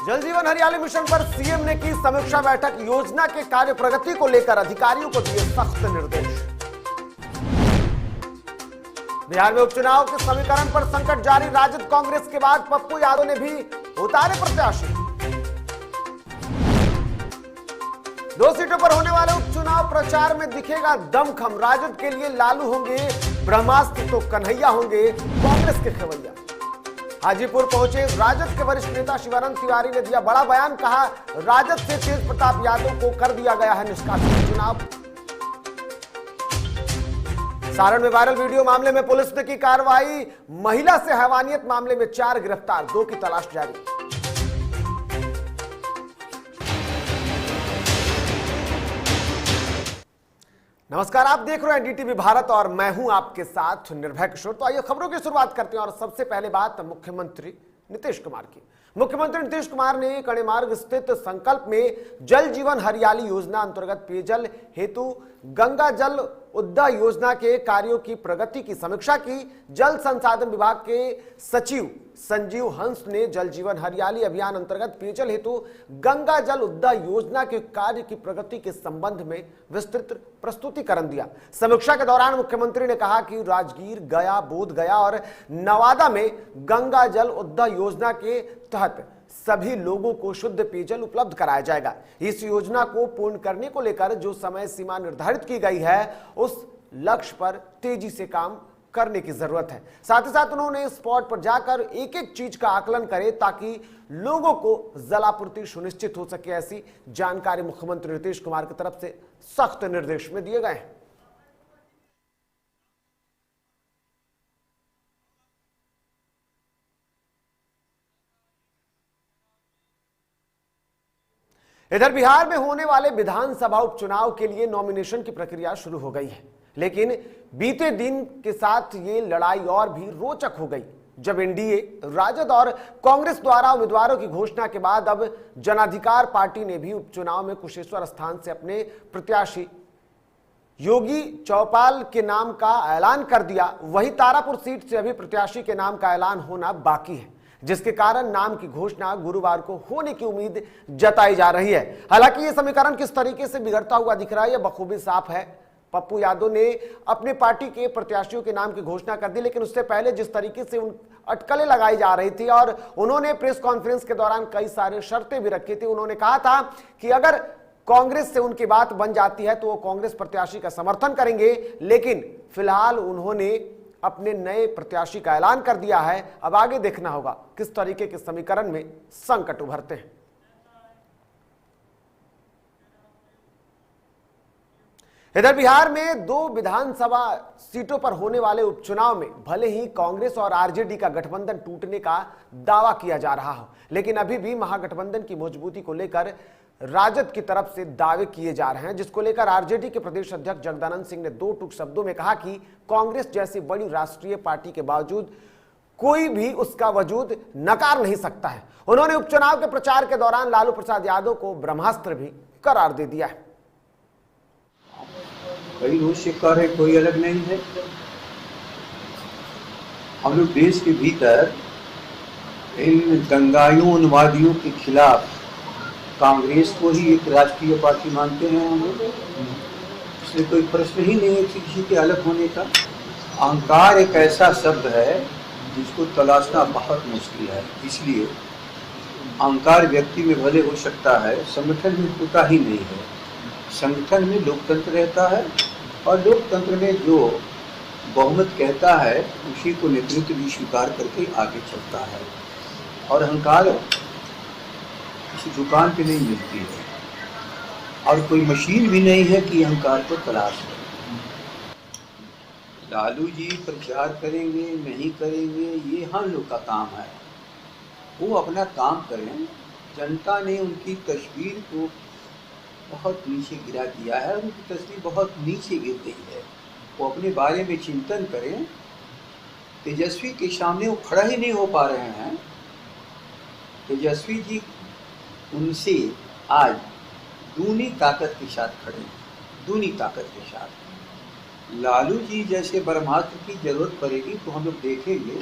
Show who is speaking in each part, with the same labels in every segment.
Speaker 1: जल जीवन हरियाली मिशन पर सीएम ने की समीक्षा बैठक। योजना के कार्य प्रगति को लेकर अधिकारियों को दिए सख्त निर्देश। बिहार में उपचुनाव के समीकरण पर संकट जारी। राजद कांग्रेस के बाद पप्पू यादव ने भी उतारे प्रत्याशी। 2 सीटों पर होने वाले उपचुनाव प्रचार में दिखेगा दमखम। राजद के लिए लालू होंगे ब्रह्मास्त्र तो कन्हैया होंगे कांग्रेस के खवैया। हाजीपुर पहुंचे राजद के वरिष्ठ नेता शिवानंद तिवारी ने दिया बड़ा बयान। कहा राजद से तेज प्रताप यादव को कर दिया गया है निष्कासित। चुनाव सारण में वायरल वीडियो मामले में पुलिस ने की कार्रवाई। महिला से हैवानियत मामले में 4 गिरफ्तार, 2 की तलाश जारी। नमस्कार, आप देख रहे हैं डीटीवी भारत और मैं हूं आपके साथ निर्भय किशोर। तो आइए खबरों की शुरुआत करते हैं और सबसे पहले बात मुख्यमंत्री नीतीश कुमार की। मुख्यमंत्री नीतीश कुमार ने कड़े मार्ग स्थित संकल्प में जल जीवन हरियाली योजना अंतर्गत पेयजल हेतु गंगा जल उद्दा योजना के कार्यों की प्रगति की समीक्षा की। जल संसाधन विभाग के सचिव संजीव हंस ने जल जीवन हरियाली अभियान अंतर्गत पेयजल हेतु गंगा जल उद्दा योजना के कार्य की प्रगति के संबंध में विस्तृत प्रस्तुतिकरण दिया। समीक्षा के दौरान मुख्यमंत्री ने कहा कि राजगीर, गया, बोध गया और नवादा में गंगा जल उद्दा योजना के तहत सभी लोगों को शुद्ध पेयजल उपलब्ध कराया जाएगा। इस योजना को पूर्ण करने को लेकर जो समय सीमा निर्धारित की गई है उस लक्ष्य पर तेजी से काम करने की जरूरत है। साथ ही साथ उन्होंने स्पॉट पर जाकर एक एक चीज का आकलन करे ताकि लोगों को जलापूर्ति सुनिश्चित हो सके। ऐसी जानकारी मुख्यमंत्री नीतीश कुमार की तरफ से सख्त निर्देश में दिए गए हैं। इधर बिहार में होने वाले विधानसभा उपचुनाव के लिए नॉमिनेशन की प्रक्रिया शुरू हो गई है, लेकिन बीते दिन के साथ ये लड़ाई और भी रोचक हो गई जब एनडीए, राजद और कांग्रेस द्वारा उम्मीदवारों की घोषणा के बाद अब जनाधिकार पार्टी ने भी उपचुनाव में कुशेश्वर स्थान से अपने प्रत्याशी योगी चौपाल के नाम का ऐलान कर दिया। वहीं तारापुर सीट से अभी प्रत्याशी के नाम का ऐलान होना बाकी है, जिसके कारण नाम की घोषणा गुरुवार को होने की उम्मीद जताई जा रही है। हालांकि यह समीकरण किस तरीके से बिगड़ता हुआ दिख रहा है यह बखूबी साफ है। पप्पू यादव ने अपने पार्टी के प्रत्याशियों के नाम की घोषणा कर दी, लेकिन उससे पहले जिस तरीके से उन अटकलें लगाई जा रही थी और उन्होंने प्रेस कॉन्फ्रेंस के दौरान कई सारे शर्तें भी रखी थी। उन्होंने कहा था कि अगर कांग्रेस से उनकी बात बन जाती है तो वो कांग्रेस प्रत्याशी का समर्थन करेंगे, लेकिन फिलहाल उन्होंने अपने नए प्रत्याशी का ऐलान कर दिया है। अब आगे देखना होगा किस तरीके के समीकरण में संकट उभरते हैं। इधर बिहार में 2 विधानसभा सीटों पर होने वाले उपचुनाव में भले ही कांग्रेस और आरजेडी का गठबंधन टूटने का दावा किया जा रहा हो, लेकिन अभी भी महागठबंधन की मजबूती को लेकर राजद की तरफ से दावे किए जा रहे हैं, जिसको लेकर आरजेडी के प्रदेश अध्यक्ष जगदानंद सिंह ने 2 टूक शब्दों में कहा कि कांग्रेस जैसी बड़ी राष्ट्रीय पार्टी के बावजूद कोई भी उसका वजूद नकार नहीं सकता है। उन्होंने उपचुनाव के प्रचार के दौरान लालू प्रसाद यादव को ब्रह्मास्त्र भी करार दे दिया है।
Speaker 2: कई रोज शिकार है, कोई अलग नहीं है। हम लोग देश के भीतर इन दंगाइयों, उन्मादियों के खिलाफ कांग्रेस को ही एक राष्ट्रीय पार्टी मानते हैं हम लोग। इसलिए कोई प्रश्न ही नहीं है किसी के अलग होने का। अहंकार एक ऐसा शब्द है जिसको तलाशना बहुत मुश्किल है। इसलिए अहंकार व्यक्ति में भले हो सकता है, संगठन में होता ही नहीं है। संगठन में लोकतंत्र रहता है और लोकतंत्र में जो बहुमत कहता है उसी को नेतृत्व भी स्वीकार करके आगे चलता है। और अहंकार किसी दुकान पे नहीं मिलती है और कोई मशीन भी नहीं है कि अहंकार को तलाश करे। लालू जी प्रचार करेंगे नहीं करेंगे ये हम लोग का काम है, वो अपना काम करें। जनता ने उनकी तस्वीर को बहुत नीचे गिरा दिया है, उनकी तस्वीर बहुत नीचे गिर गई है। वो अपने बारे में चिंतन करें। तेजस्वी के सामने वो खड़ा ही नहीं हो पा रहे हैं। तेजस्वी जी उनसे आज दूनी ताकत के साथ खड़े हैं, दूनी ताकत के साथ। लालू जी जैसे ब्रह्मास्त्र की जरूरत पड़ेगी तो हम लोग देखेंगे,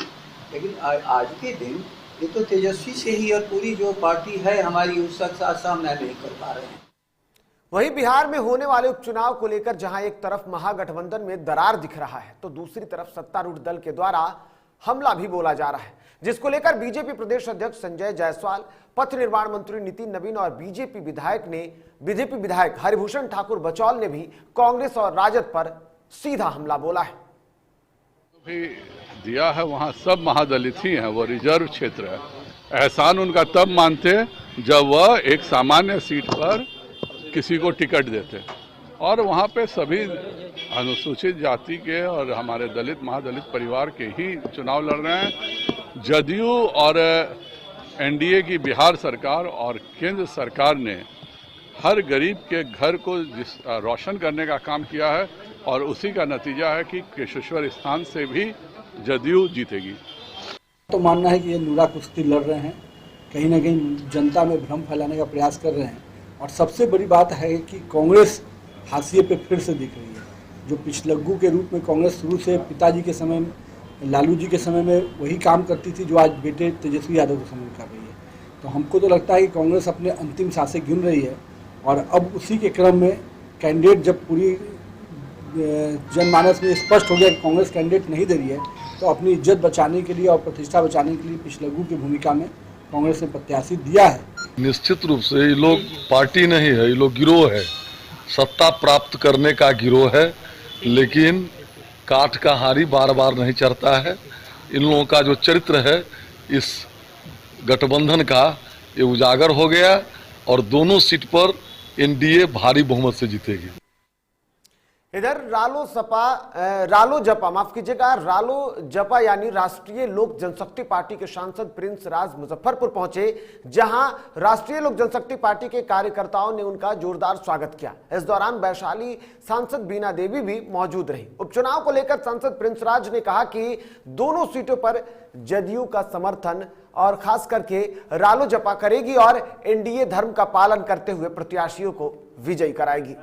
Speaker 2: लेकिन आज के दिन ये तो तेजस्वी से ही और पूरी जो पार्टी है हमारी उसका साथ सामना नहीं कर पा रहे हैं।
Speaker 1: वहीं बिहार में होने वाले उपचुनाव को लेकर जहां एक तरफ महागठबंधन में दरार दिख रहा है, तो दूसरी तरफ सत्तारूढ़ दल के द्वारा हमला भी बोला जा रहा है, जिसको लेकर बीजेपी प्रदेश अध्यक्ष संजय जायसवाल, पथ निर्माण मंत्री नितिन नवीन और बीजेपी विधायक हरिभूषण ठाकुर बचौल ने भी कांग्रेस और राजद पर सीधा हमला बोला है।
Speaker 3: भी दिया है वहाँ सब महादलित ही हैं, वो रिजर्व क्षेत्र है। एहसान उनका तब मानते जब वह एक सामान्य सीट पर किसी को टिकट देते, और वहाँ पे सभी अनुसूचित जाति के और हमारे दलित महादलित परिवार के ही चुनाव लड़ रहे हैं। जदयू और एनडीए की बिहार सरकार और केंद्र सरकार ने हर गरीब के घर को रोशन करने का काम किया है, और उसी का नतीजा है कि केशेश्वर स्थान से भी जदयू जीतेगी।
Speaker 4: तो मानना है कि ये नूरा कुश्ती लड़ रहे हैं, कहीं ना कहीं जनता में भ्रम फैलाने का प्रयास कर रहे हैं, और सबसे बड़ी बात है कि कांग्रेस हाशिए पे फिर से दिख रही है। जो पिछलग्गू के रूप में कांग्रेस शुरू से पिताजी के समय में, लालू जी के समय में वही काम करती थी जो आज बेटे तेजस्वी यादव के समय में कर रही है। तो हमको तो लगता है कि कांग्रेस अपने अंतिम सांसें गिन रही है, और अब उसी के क्रम में कैंडिडेट जब पूरी जनमानस में स्पष्ट हो गया कि कांग्रेस कैंडिडेट नहीं दे रही है, तो अपनी इज्जत बचाने के लिए और प्रतिष्ठा बचाने के लिए पिछलग्गू की भूमिका में कांग्रेस ने प्रत्याशी दिया है।
Speaker 5: निश्चित रूप से ये लोग पार्टी नहीं है, ये लोग गिरोह है, सत्ता प्राप्त करने का गिरोह है, लेकिन काठ का हारी बार बार नहीं चढ़ता है। इन लोगों का जो चरित्र है इस गठबंधन का, ये उजागर हो गया, और दोनों सीट पर एनडीए भारी बहुमत से जीतेगी।
Speaker 1: इधर रालो जपा यानी राष्ट्रीय लोक जनशक्ति पार्टी के सांसद प्रिंस राज मुजफ्फरपुर पहुंचे, जहां राष्ट्रीय लोक जनशक्ति पार्टी के कार्यकर्ताओं ने उनका जोरदार स्वागत किया। इस दौरान वैशाली सांसद बीना देवी भी मौजूद रही। उपचुनाव को लेकर सांसद प्रिंस राज ने कहा कि दोनों सीटों पर जदयू का समर्थन और खास करके रालो जपा करेगी और एनडीए धर्म का पालन करते हुए प्रत्याशियों को विजयी कराएगी।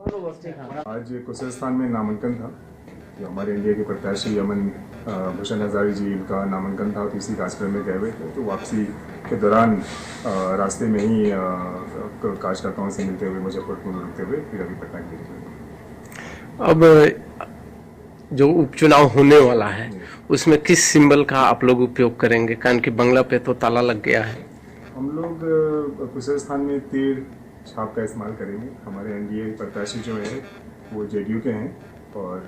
Speaker 6: आज कुशलस्थान में नामांकन था, जो हमारे इंडिया के प्रत्याशी अमन भूषण हजारी जी का नामांकन था, तो इसी कार्यक्रम में गए हुए थे। तो वापसी के दौरान रास्ते में ही कार्यकर्ताओं से मिलते हुए मुजफ्फरपुर रुकते हुए फिर अभी पटना के।
Speaker 7: अब जो उपचुनाव होने वाला है उसमें किस सिंबल का आप लोग उपयोग करेंगे, कारण कि बंगला पे तो ताला लग गया है।
Speaker 6: हम लोग कुशलस्थान में तीर छाप का इस्तेमाल करेंगे। हमारे एनडीए प्रत्याशी जो है वो जेडीयू के हैं, और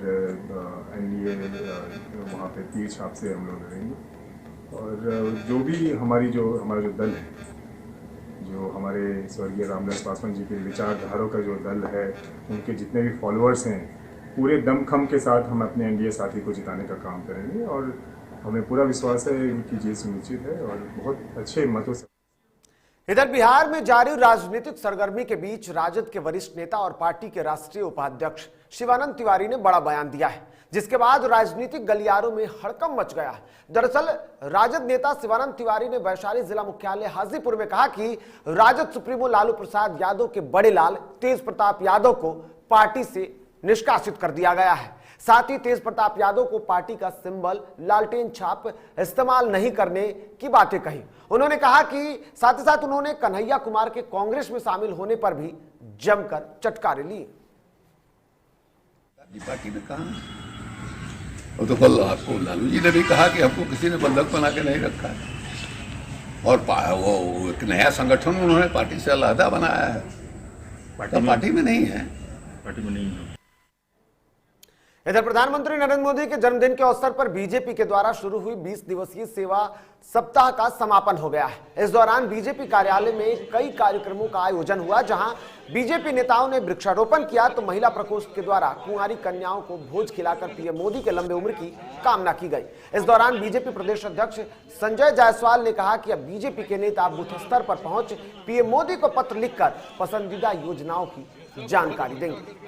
Speaker 6: एनडीए वहाँ पे तीर छाप से हम लोग लड़ेंगे। और जो भी हमारा जो दल है, जो हमारे स्वर्गीय रामदास पासवान जी के विचारधारों का जो दल है, उनके जितने भी फॉलोअर्स हैं, पूरे दमखम के साथ हम अपने एनडीए साथी को जिताने का काम करेंगे, और हमें पूरा विश्वास है उनकी जीत सुनिश्चित है, और बहुत अच्छे मतों से।
Speaker 1: इधर बिहार में जारी राजनीतिक सरगर्मी के बीच राजद के वरिष्ठ नेता और पार्टी के राष्ट्रीय उपाध्यक्ष शिवानंद तिवारी ने बड़ा बयान दिया है, जिसके बाद राजनीतिक गलियारों में हड़कंप मच गया है। दरअसल राजद नेता शिवानंद तिवारी ने वैशाली जिला मुख्यालय हाजीपुर में कहा कि राजद सुप्रीमो लालू प्रसाद यादव के बड़े लाल तेज प्रताप यादव को पार्टी से निष्कासित कर दिया गया है। साथ ही तेज प्रताप यादव को पार्टी का सिंबल लालटेन छाप इस्तेमाल नहीं करने की बातें कही। उन्होंने कहा कि साथ ही साथ उन्होंने कन्हैया कुमार के कांग्रेस में शामिल होने पर भी जमकर चटकारे लिए।
Speaker 8: पार्टी में कहा, और तो कल आपको लालू जी ने भी कहा कि हमको किसी ने बंधक बना के नहीं रखा है, और वो एक नया संगठन उन्होंने पार्टी से अलहदा बनाया है, पार्टी में नहीं है।
Speaker 1: इधर प्रधानमंत्री नरेंद्र मोदी के जन्मदिन के अवसर पर बीजेपी के द्वारा शुरू हुई 20 दिवसीय सेवा सप्ताह का समापन हो गया है। इस दौरान बीजेपी कार्यालय में कई कार्यक्रमों का आयोजन हुआ, जहां बीजेपी नेताओं ने वृक्षारोपण किया, तो महिला प्रकोष्ठ के द्वारा कुंवारी कन्याओं को भोज खिलाकर पीएम मोदी के लंबे उम्र की कामना की गई। इस दौरान बीजेपी प्रदेश अध्यक्ष संजय जायसवाल ने कहा कि अब बीजेपी के नेता बूथ स्तर पर पहुंच पीएम मोदी को पत्र लिखकर पसंदीदा योजनाओं की जानकारी देंगे।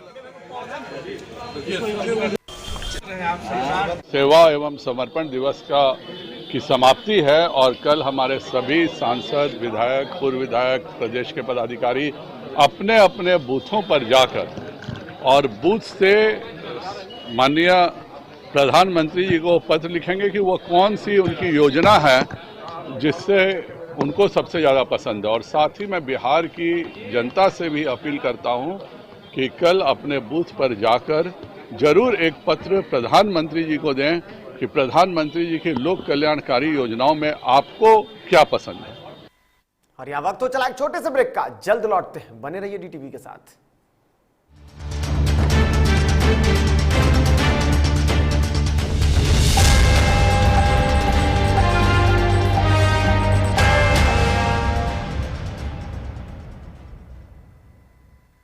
Speaker 3: सेवा एवं समर्पण दिवस की समाप्ति है, और कल हमारे सभी सांसद, विधायक, पूर्व विधायक, प्रदेश के पदाधिकारी अपने अपने बूथों पर जाकर और बूथ से माननीय प्रधानमंत्री जी को पत्र लिखेंगे कि वो कौन सी उनकी योजना है जिससे उनको सबसे ज़्यादा पसंद है। और साथ ही मैं बिहार की जनता से भी अपील करता हूं कि कल अपने बूथ पर जाकर जरूर एक पत्र प्रधानमंत्री जी को दें कि प्रधानमंत्री जी की लोक कल्याणकारी योजनाओं में आपको क्या पसंद है।
Speaker 1: और यह वक्त तो चला एक छोटे से ब्रेक का, जल्द लौटते हैं, बने रहिए DTV के साथ।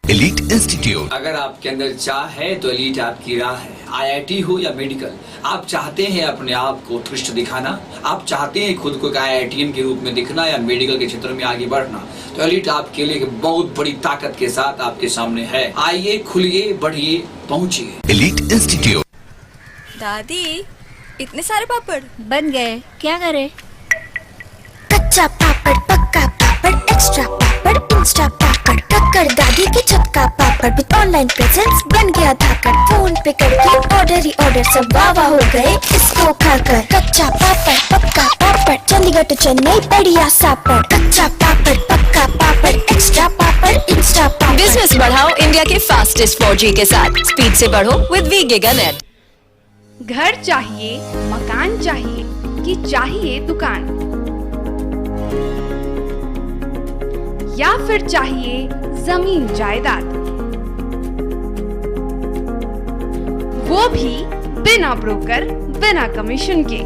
Speaker 9: Elite institute.
Speaker 10: अगर आपके अंदर चाह है तो एलीट आपकी राह है। IIT हो या मेडिकल, आप चाहते हैं अपने आप को उत्कृष्ट दिखाना, आप चाहते हैं खुद को एक IITian के रूप में दिखना या मेडिकल के क्षेत्र में आगे बढ़ना, तो एलीट आपके लिए बहुत बड़ी ताकत के साथ आपके सामने है। आइए, खुलिए, बढ़िए, पहुंचिए।
Speaker 9: Elite institute.
Speaker 11: दादी, इतने सारे पापड़
Speaker 12: बन गए, क्या करे? कच्चा पापड़, पक्का पापड़, एक्स्ट्रा पापड़, इंस्टा पापड़, टक्कर दादी के छक्का पापड़ विद ऑनलाइन प्रेजेंस बन गया धाकड़। फोन पे करके ऑर्डर ही ऑर्डर, सब वाह हो गए इसको खाकर। कच्चा पापड़, पक्का पापड़, चंडीगढ़ टू चेन्नई बढ़िया सापड़। कच्चा पापड़, पक्का पापड़, एक्स्ट्रा पापड़, इंस्टा पापड़।
Speaker 11: बिजनेस बढ़ाओ इंडिया के फास्टेस्ट 4G के साथ, स्पीड से बढ़ो विद वी गिगानेट।
Speaker 13: घर चाहिए, मकान चाहिए कि चाहिए दुकान, या फिर चाहिए जमीन जायदाद, वो भी बिना ब्रोकर, बिना कमीशन के,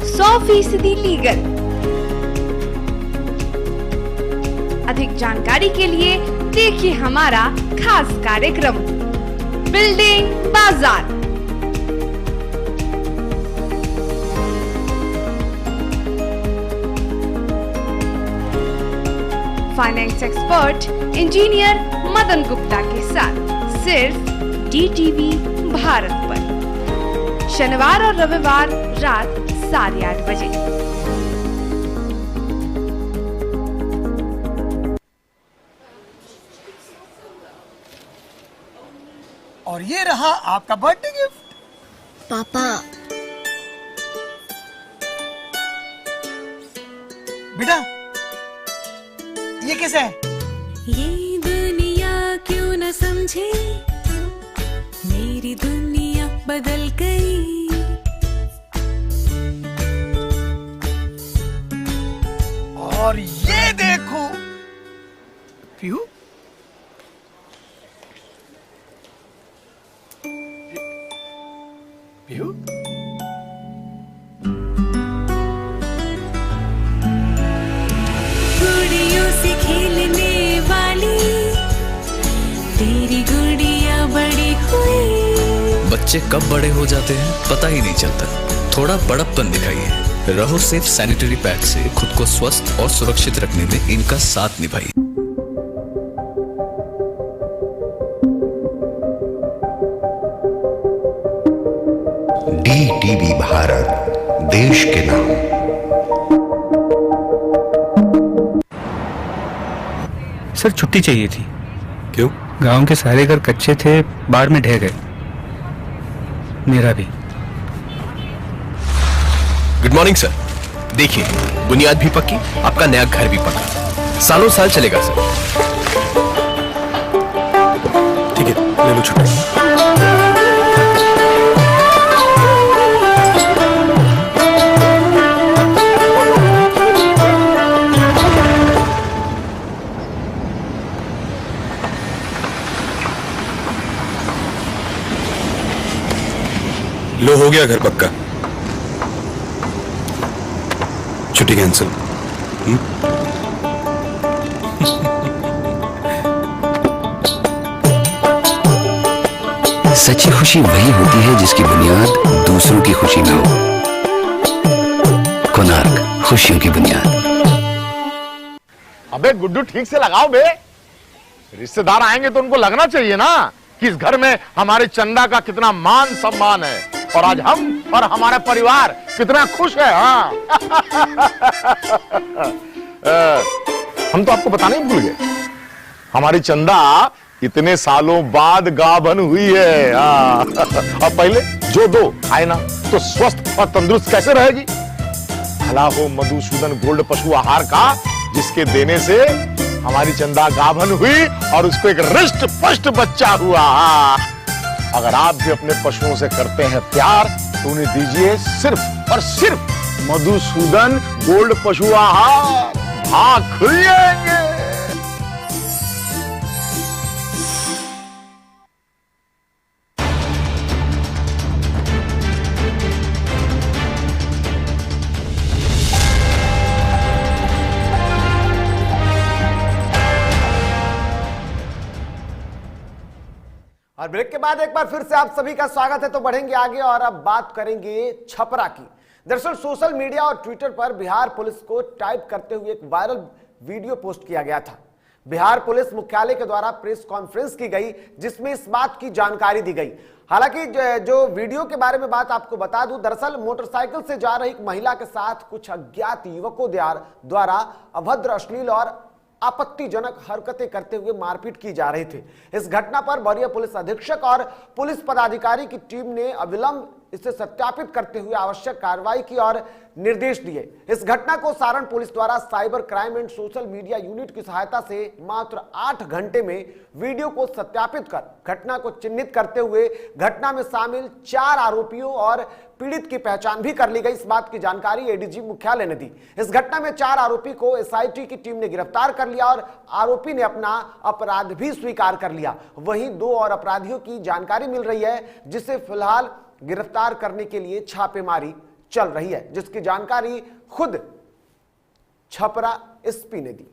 Speaker 13: 100% लीगल। अधिक जानकारी के लिए देखिए हमारा खास कार्यक्रम बिल्डिंग बाजार। Finance expert engineer Madan Gupta के साथ सिर्फ DTV भारत पर, शनिवार और रविवार रात 8:30 बजे।
Speaker 14: और ये रहा आपका बर्थडे गिफ्ट।
Speaker 12: पापा,
Speaker 14: बेटा ये कैसा है?
Speaker 15: ये दुनिया क्यों न समझे, मेरी दुनिया बदल गई।
Speaker 14: और ये देखो पीहू, पीहू
Speaker 15: गुड़ियों से खेलने वाली तेरी गुड़िया बड़ी हुई।
Speaker 9: बच्चे कब बड़े हो जाते हैं पता ही नहीं चलता। थोड़ा बड़प्पन दिखाइए। रहो सेफ सैनिटरी पैड से खुद को स्वस्थ और सुरक्षित रखने में इनका साथ निभाइए।
Speaker 16: DTV भारत, देश के नाम।
Speaker 17: सर छुट्टी चाहिए थी।
Speaker 16: क्यों?
Speaker 17: गांव के सारे घर कच्चे थे, बाढ़ में ढह गए, मेरा भी।
Speaker 16: Good morning sir. देखिए, बुनियाद भी पक्की, आपका नया घर भी पक्का, सालों साल चलेगा सर। ठीक है, ले लो छुट्टी। लो, हो गया घर पक्का, छुट्टी कैंसिल।
Speaker 18: सच्ची खुशी वही होती है जिसकी बुनियाद दूसरों की खुशी में हो। कोणार्क, खुशियों की बुनियाद।
Speaker 19: अबे गुड्डू ठीक से लगाओ बे, रिश्तेदार आएंगे तो उनको लगना चाहिए ना कि इस घर में हमारे चंदा का कितना मान सम्मान है, और आज हम और हमारा परिवार कितना खुश है। हाँ हम तो आपको बताना ही भूल गए, हमारी चंदा इतने सालों बाद गाभन हुई है। अब पहले जो दो खाए ना तो स्वस्थ और तंदुरुस्त कैसे रहेगी? भला हो मधुसूदन गोल्ड पशु आहार का, जिसके देने से हमारी चंदा गाभन हुई और उसको एक रिष्ट पुष्ट बच्चा हुआ। अगर आप भी अपने पशुओं से करते हैं प्यार तो उन्हें दीजिए सिर्फ और सिर्फ मधुसूदन गोल्ड पशु आहार। भाग खुल जाएंगे।
Speaker 1: और ब्रेक के बाद एक बार फिर से आप सभी का स्वागत है। तो बढ़ेंगे आगे और अब बात करेंगे छपरा की। दरअसल सोशल मीडिया और ट्विटर पर बिहार पुलिस को टाइप करते हुए एक वायरल वीडियो पोस्ट किया गया था। बिहार पुलिस मुख्यालय के द्वारा प्रेस कॉन्फ्रेंस की गई, जिसमें इस बात की जानकारी दी गई। हालांकि जो वीडियो के बारे में बात आपको बता दूं, दरअसल मोटरसाइकिल से जा रही एक महिला के साथ कुछ अज्ञात युवकों द्वारा अभद्र, अश्लील और आपत्तिजनक हरकतें करते हुए मारपीट की जा रही थी। इस घटना पर वरीय पुलिस अधीक्षक और पुलिस पदाधिकारी की टीम ने अविलंब इसे सत्यापित करते हुए आवश्यक कार्रवाई की और निर्देश दिए। इस घटना को सारण पुलिस द्वारा cyber crime and social media unit की सहायता से मात्र 8 घंटे में वीडियो को सत्यापित कर घटना को चिन्हित करते हुए घटना में शामिल 4 आरोपियों और पीड़ित की पहचान भी कर ली गई। इस बात की जानकारी एडीजी मुख्यालय ने दी। इस घटना में 4 आरोपी को एसआईटी की टीम ने गिरफ्तार कर लिया और आरोपी ने अपना अपराध भी स्वीकार कर लिया। वहीं 2 और अपराधियों की जानकारी मिल रही है, जिसे फिलहाल गिरफ्तार करने के लिए छापेमारी चल रही है, जिसकी जानकारी खुद छपरा एसपी ने दी।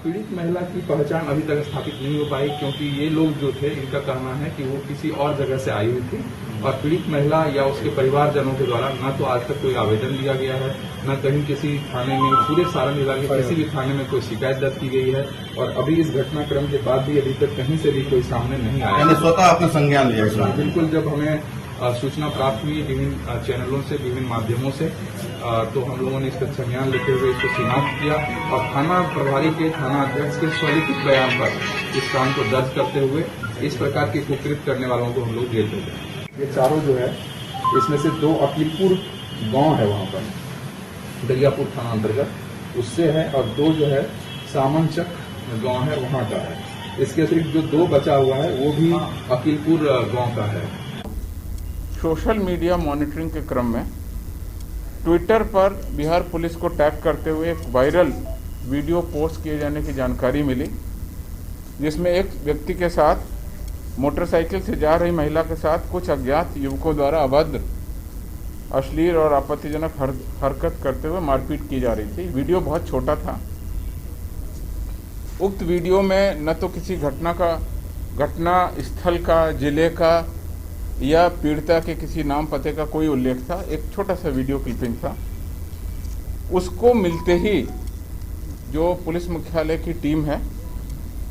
Speaker 20: पीड़ित महिला की पहचान अभी तक स्थापित नहीं हो पाई, क्योंकि ये लोग जो थे, इनका कहना है कि वो किसी और जगह से आई हुई थी और पीड़ित महिला या उसके परिवारजनों के द्वारा न तो आज तक कोई आवेदन दिया गया है, न कहीं किसी थाने में, पूरे सारण जिला के किसी भी थाने में कोई शिकायत दर्ज की गई है। और अभी इस घटनाक्रम के बाद भी अभी तक कहीं से भी कोई सामने नहीं आया।
Speaker 21: स्वतः आपने संज्ञान लिया?
Speaker 20: बिल्कुल, जब हमें सूचना प्राप्त हुई विभिन्न चैनलों से, विभिन्न माध्यमों से, तो हम लोगों ने इसका संज्ञान लेते हुए इसको शिनाख्त किया और थाना प्रभारी के, थाना अध्यक्ष के स्वलिखित बयान पर इस काम को दर्ज करते हुए इस प्रकार के कुकृत करने वालों को हम लोग जेल भेज दें। ये चारों जो है, इसमें से 2 अकीलपुर गांव है, वहाँ पर दरियापुर थाना अंतर्गत उससे है, और 2 जो है सामनचक गांव है, वहाँ का है। इसके अतिरिक्त जो 2 बचा हुआ है वो भी अकीलपुर गांव का है। सोशल मीडिया मॉनिटरिंग के क्रम में ट्विटर पर बिहार पुलिस को टैग करते हुए एक वायरल वीडियो पोस्ट किए जाने की जानकारी मिली, जिसमें एक व्यक्ति के साथ मोटरसाइकिल से जा रही महिला के साथ कुछ अज्ञात युवकों द्वारा अभद्र, अश्लील और आपत्तिजनक हरकत करते हुए मारपीट की जा रही थी। वीडियो बहुत छोटा था। उक्त वीडियो में न तो किसी घटना स्थल का, जिले का या पीड़िता के किसी नाम पते का कोई उल्लेख था। एक छोटा सा वीडियो क्लिपिंग था। उसको मिलते ही जो पुलिस मुख्यालय की टीम है,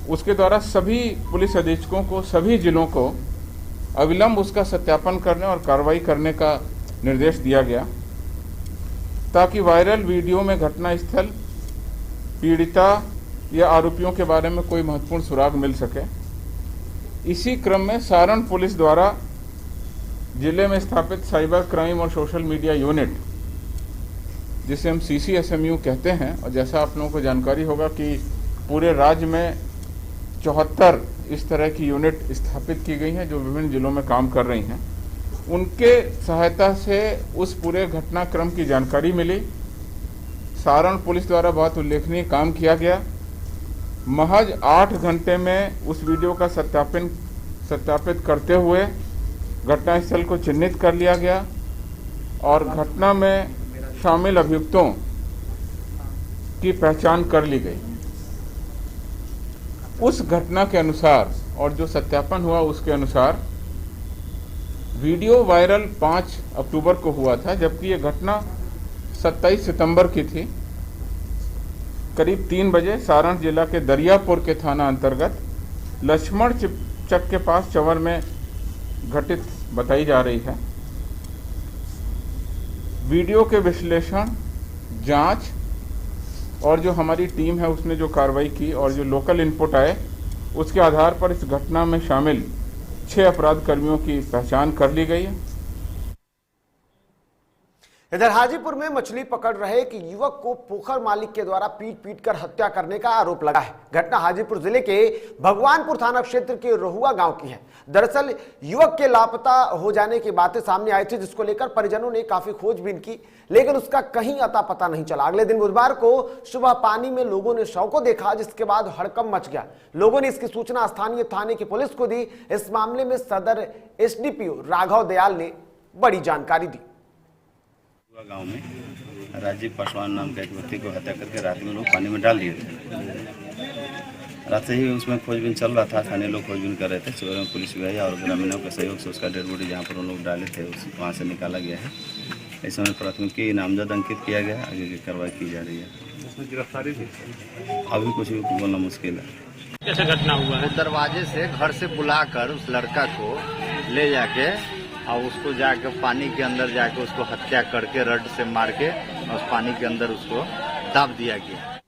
Speaker 20: उसके द्वारा सभी पुलिस अधीक्षकों को, सभी जिलों को अविलंब उसका सत्यापन करने और कार्रवाई करने का निर्देश दिया गया, ताकि वायरल वीडियो में घटनास्थल, पीड़िता या आरोपियों के बारे में कोई महत्वपूर्ण सुराग मिल सके। इसी क्रम में सारण पुलिस द्वारा जिले में स्थापित साइबर क्राइम और सोशल मीडिया यूनिट, जिसे हम CCSMU कहते हैं, और जैसा आप लोगों को जानकारी होगा कि पूरे राज्य में 74 इस तरह की यूनिट स्थापित की गई हैं जो विभिन्न जिलों में काम कर रही हैं। उनके सहायता से उस पूरे घटनाक्रम की जानकारी मिली। सारण पुलिस द्वारा बहुत उल्लेखनीय काम किया गया। महज 8 घंटे में उस वीडियो का सत्यापित करते हुए घटनास्थल को चिन्हित कर लिया गया और घटना में शामिल अभियुक्तों की पहचान कर ली गई। उस घटना के अनुसार और जो सत्यापन हुआ उसके अनुसार वीडियो वायरल 5 अक्टूबर को हुआ था, जबकि ये घटना 27 सितंबर की थी। करीब 3 बजे सारण जिला के दरियापुर के थाना अंतर्गत लक्ष्मण चक के पास चवर में घटित बताई जा रही है। वीडियो के विश्लेषण, जांच और जो हमारी टीम है उसने जो कार्रवाई की और जो लोकल इनपुट आए उसके आधार पर इस घटना में शामिल 6 अपराध कर्मियों की पहचान कर ली गई है।
Speaker 1: इधर हाजीपुर में मछली पकड़ रहे एक युवक को पोखर मालिक के द्वारा पीट कर हत्या करने का आरोप लगा है। घटना हाजीपुर जिले के भगवानपुर थाना क्षेत्र के रोहुआ गांव की है। दरअसल युवक के लापता हो जाने की बातें सामने आई थी, जिसको लेकर परिजनों ने काफी खोजबीन की, लेकिन उसका कहीं अता पता नहीं चला। अगले दिन बुधवार को सुबह पानी में लोगों ने शव को देखा, जिसके बाद हड़कंप मच गया। लोगों ने इसकी सूचना स्थानीय थाने की पुलिस को दी। इस मामले में सदर एसडीपीओ राघव दयाल ने बड़ी जानकारी दी।
Speaker 21: गांव में राजीव पासवान नाम के एक व्यक्ति को हत्या करके रात में लोग पानी में डाल दिए थे। रात से ही उसमें खोजबीन चल रहा था, स्थानीय लोग खोजबीन कर रहे थे। सुबह में पुलिस भी आई और ग्रामीणों के सहयोग से उसका डेड बॉडी जहाँ पर उन लोग डाले थे वहाँ से निकाला गया है। इस समय प्राथमिकी नामजद अंकित किया गया, आगे की कार्रवाई की जा रही है। उसमें गिरफ्तारी थी, अभी कुछ भी बोलना मुश्किल है।
Speaker 22: कैसे घटना हुआ है? दरवाजे से घर से बुलाकर उस लड़का को ले जाके और उसको जाके पानी के अंदर जाके उसको हत्या करके रड से मार के उस पानी के अंदर उसको दाब दिया गया।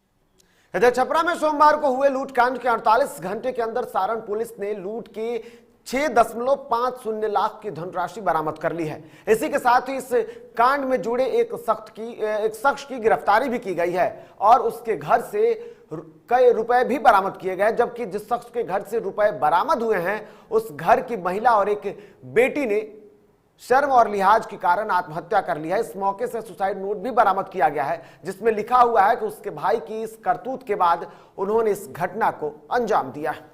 Speaker 1: इधर छपरा में सोमवार को हुए लूटकांड के 48 घंटे के अंदर सारण पुलिस ने लूट के 6.50 लाख की धनराशि बरामद कर ली है। इसी के साथ ही इस कांड में जुड़े एक शख्स की गिरफ्तारी भी की गई है और उसके घर से कई रुपए भी बरामद किए गए, जबकि जिस शख्स के घर से रुपए बरामद हुए हैं उस घर की महिला और एक बेटी ने शर्म और लिहाज के कारण आत्महत्या कर ली है। इस मौके से सुसाइड नोट भी बरामद किया गया है, जिसमें लिखा हुआ है कि उसके भाई की इस करतूत के बाद उन्होंने इस घटना को अंजाम दिया है।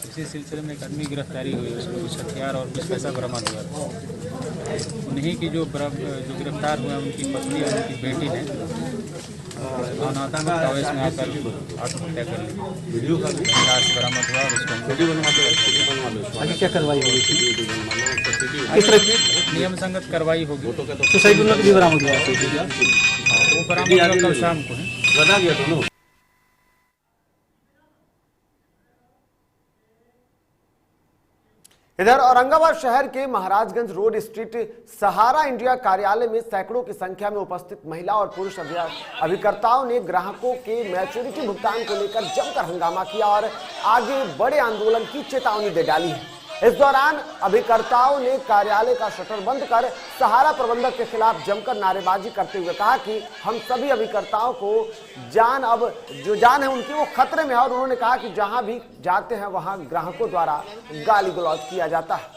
Speaker 23: इसी सिलसिले में एक आदमी गिरफ्तारी हुई, उसमें कुछ हथियार और कुछ पैसा बरामद हुआ। उन्हीं की जो गिरफ्तार हुए उनकी पत्नी और उनकी बेटी ने अनाथा में प्रवेश में आकर आत्महत्या कर ली। वीडियो का लाश बरामद हुआ और उसको आगे क्या कार्रवाई होगी? नियम संगत कार्रवाई होगी। सुसाइड नोट भी बरामद हुआ, वो बरामद हुआ कल शाम को बता दिया दोनों।
Speaker 1: इधर औरंगाबाद शहर के महाराजगंज रोड स्ट्रीट सहारा इंडिया कार्यालय में सैकड़ों की संख्या में उपस्थित महिला और पुरुष अभिकर्ताओं ने ग्राहकों के मैच्योरिटी भुगतान को लेकर जमकर हंगामा किया और आगे बड़े आंदोलन की चेतावनी दे डाली है। इस दौरान अभिकर्ताओं ने कार्यालय का शटर बंद कर सहारा प्रबंधक के खिलाफ जमकर नारेबाजी करते हुए कहा कि हम सभी अभिकर्ताओं को अब जो जान है उनकी वो खतरे में है और उन्होंने कहा कि जहां भी जाते हैं वहां ग्राहकों द्वारा गाली गलौज किया जाता है।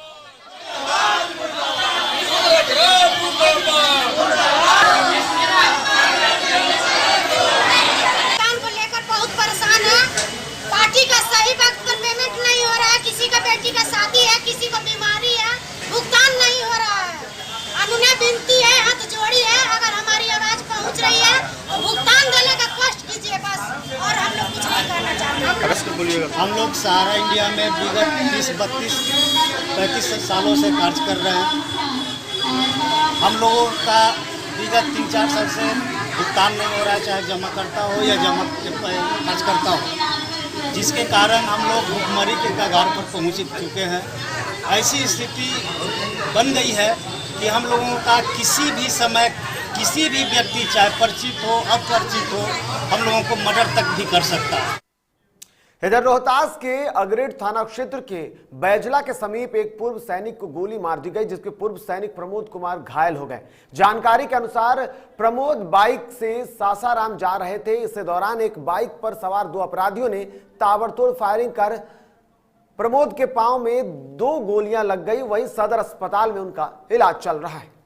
Speaker 24: को लेकर बहुत परेशान है। पार्टी का सही वक्त पर पेमेंट नहीं हो रहा है, किसी का बेटी का शादी है, किसी को बीमारी है, भुगतान नहीं हो रहा है। अनुनय विनती है, हाथ जोड़ी है, अगर हमारी आवाज पहुंच रही है तो भुगतान देने का कष्ट कीजिए बस, और हम लोग कुछ नहीं करना चाहते।
Speaker 22: हम लोग सहारा इंडिया में विगत 30-32-35 सालों से कार्य कर रहे हैं। हम लोगों का विगत 3-4 साल से भुगतान नहीं हो रहा है, चाहे जमा करता हो या जमा खर्च करता हो, जिसके कारण हम लोग भुखमरी के कगार पर पहुंच चुके हैं। ऐसी स्थिति बन गई है कि हम लोगों का किसी भी समय किसी भी व्यक्ति चाहे परिचित हो अपरिचित हो हम लोगों को मर्डर तक भी कर सकता है।
Speaker 1: इधर रोहतास के अगरेड थाना क्षेत्र के बैजला के समीप एक पूर्व सैनिक को गोली मार दी गई, जिसके पूर्व सैनिक प्रमोद कुमार घायल हो गए। जानकारी के अनुसार प्रमोद बाइक से सासाराम जा रहे थे। इस दौरान एक बाइक पर सवार 2 अपराधियों ने ताबड़तोड़ फायरिंग कर प्रमोद के पांव में 2 गोलियां लग गई। वहीं सदर अस्पताल में उनका इलाज चल रहा है।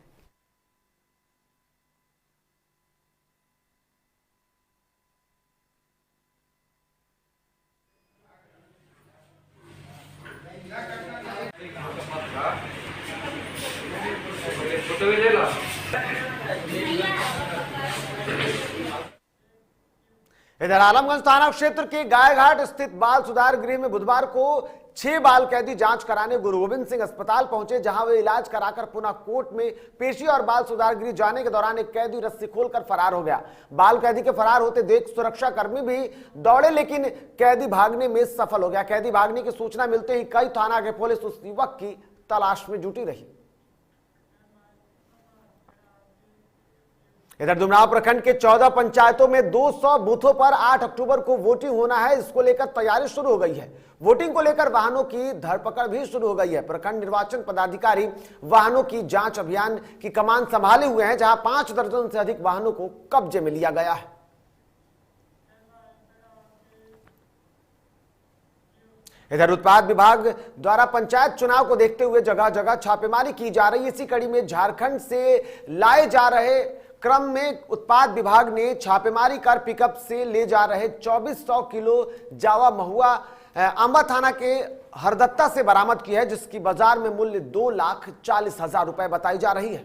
Speaker 1: इधर आलमगंज थाना क्षेत्र के गायघाट स्थित बाल सुधार गृह में बुधवार को 6 बाल कैदी जांच कराने गुरु गोविंद सिंह अस्पताल पहुंचे, जहां वे इलाज कराकर पुनः कोर्ट में पेशी और बाल सुधार गृह जाने के दौरान एक कैदी रस्सी खोलकर फरार हो गया। बाल कैदी के फरार होते देख सुरक्षा कर्मी भी दौड़े, लेकिन कैदी भागने में सफल हो गया। कैदी भागने की सूचना मिलते ही कई थाना के पुलिस उस युवक की तलाश में जुटी रही। इधर दुमनाव प्रखंड के 14 पंचायतों में 200 बूथों पर 8 अक्टूबर को वोटिंग होना है। इसको लेकर तैयारी शुरू हो गई है। वोटिंग को लेकर वाहनों की धरपकड़ भी शुरू हो गई है। प्रखंड निर्वाचन पदाधिकारी वाहनों की जांच अभियान की कमान संभाले हुए हैं, जहां 5 दर्जन से अधिक वाहनों को कब्जे में लिया गया है। इधर उत्पाद विभाग द्वारा पंचायत चुनाव को देखते हुए जगह जगह छापेमारी की जा रही है। इसी कड़ी में झारखंड से लाए जा रहे क्रम में उत्पाद विभाग ने छापेमारी कर पिकअप से ले जा रहे 2400 किलो जावा महुआ अंबा थाना के हरदत्ता से बरामद की है, जिसकी बाजार में मूल्य 2,40,000 रुपए बताई जा रही है।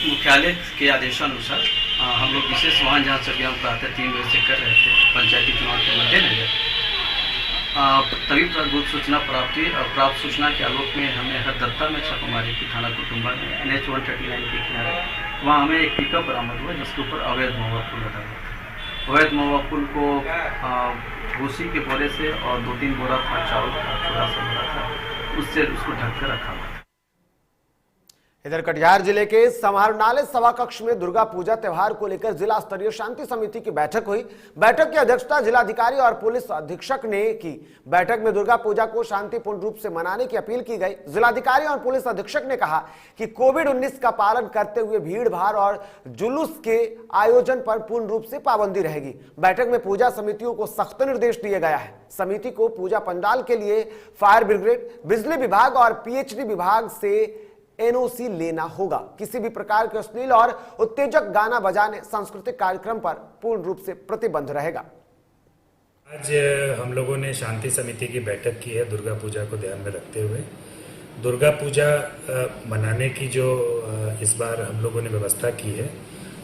Speaker 2: मुख्यालय के आदेशानुसार हम लोग विशेष वाहन जांच अभियान प्रातः 3 बजे से कर रहे थे। पंचायती चुनाव के मद्देनजर तभी गुप्त सूचना प्राप्त सूचना के आलोक में हमें हरदत्ता में छापेमारी की थाना कुटुंबा में NH 139 के किनारे वहाँ हमें एक पिकअप बरामद हुआ, जिसके ऊपर अवैध महुआ पुल लगा हुआ था। अवैध महुआ पुल को भूसी के बोरे से और 2-3 बोरा था चावल का छोटा सा भरा था, उससे उसको ढक कर रखा हुआ।
Speaker 1: इधर कटिहार जिले के समाहरणालय सभा कक्ष में दुर्गा पूजा त्यौहार को लेकर जिला स्तरीय शांति समिति की बैठक हुई। बैठक की अध्यक्षता जिलाधिकारी और पुलिस अधीक्षक ने की। बैठक में दुर्गा पूजा को शांतिपूर्ण रूप से मनाने की अपील की गई। जिलाधिकारी और पुलिस अधीक्षक ने कहा कि कोविड-19 का पालन करते हुए भीड़ भाड़ और जुलूस के आयोजन पर पूर्ण रूप से पाबंदी रहेगी। बैठक में पूजा समितियों को सख्त निर्देश दिए गया है। समिति को पूजा पंडाल के लिए फायर ब्रिगेड, बिजली विभाग और PHD विभाग से NOC लेना होगा। किसी भी प्रकार के अश्लील और उत्तेजक गाना बजाने, सांस्कृतिक कार्यक्रम पर पूर्ण रूप से प्रतिबंध रहेगा।
Speaker 4: आज हम लोगों ने शांति समिति की बैठक की है दुर्गा पूजा को ध्यान में रखते हुए। दुर्गा पूजा मनाने की जो इस बार हम लोगों ने व्यवस्था की है,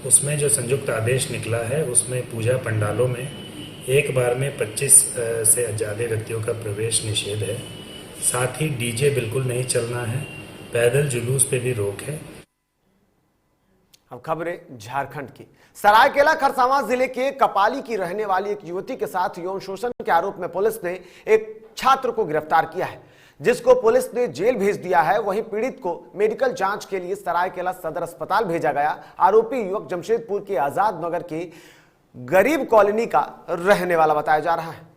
Speaker 4: उसमें जो संयुक्त आदेश निकला है, उसमें पूजा पंडालों में एक बार में 25 से ज़्यादा व्यक्तियों का प्रवेश निषेध है। साथ ही DJ बिल्कुल नहीं चलना है। पैदल जुलूस पे भी रोक है।
Speaker 1: अब खबरें झारखंड की। सरायकेला खरसावां जिले के कपाली की रहने वाली एक युवती के साथ यौन शोषण के आरोप में पुलिस ने एक छात्र को गिरफ्तार किया है, जिसको पुलिस ने जेल भेज दिया है। वहीं पीड़ित को मेडिकल जांच के लिए सरायकेला सदर अस्पताल भेजा गया। आरोपी युवक जमशेदपुर के आजाद नगर के गरीब कॉलोनी का रहने वाला बताया जा रहा है।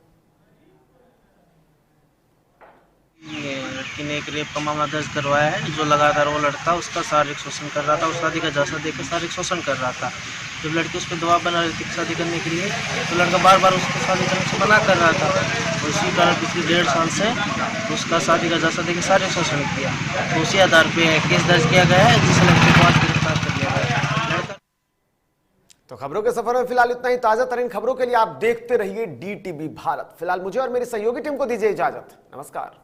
Speaker 5: लड़की ने एक रेप का मामला दर्ज करवाया है। जो लगातार वो लड़का उसका शारीरिक शोषण कर रहा था, उस शादी का जायजा देकर शारीरिक शोषण कर रहा था। जब लड़की उस पर दबाव बना रही थी शादी करने के लिए, तो लड़का बार बार उसको शादी करने से मना कर रहा था। और इसी कारण पिछले 1.5 साल से उसका शादी का जायजा देकर शारीरिक शोषण किया। तो उसी आधार पर केस दर्ज किया गया है, जिस लड़के को आज गिरफ्तार कर लिया गया।
Speaker 1: तो खबरों के सफर में फिलहाल इतना ही। ताजा तरीन खबरों के लिए आप देखते रहिए DTV भारत। फिलहाल मुझे और मेरी सहयोगी टीम को दीजिए इजाजत। नमस्कार।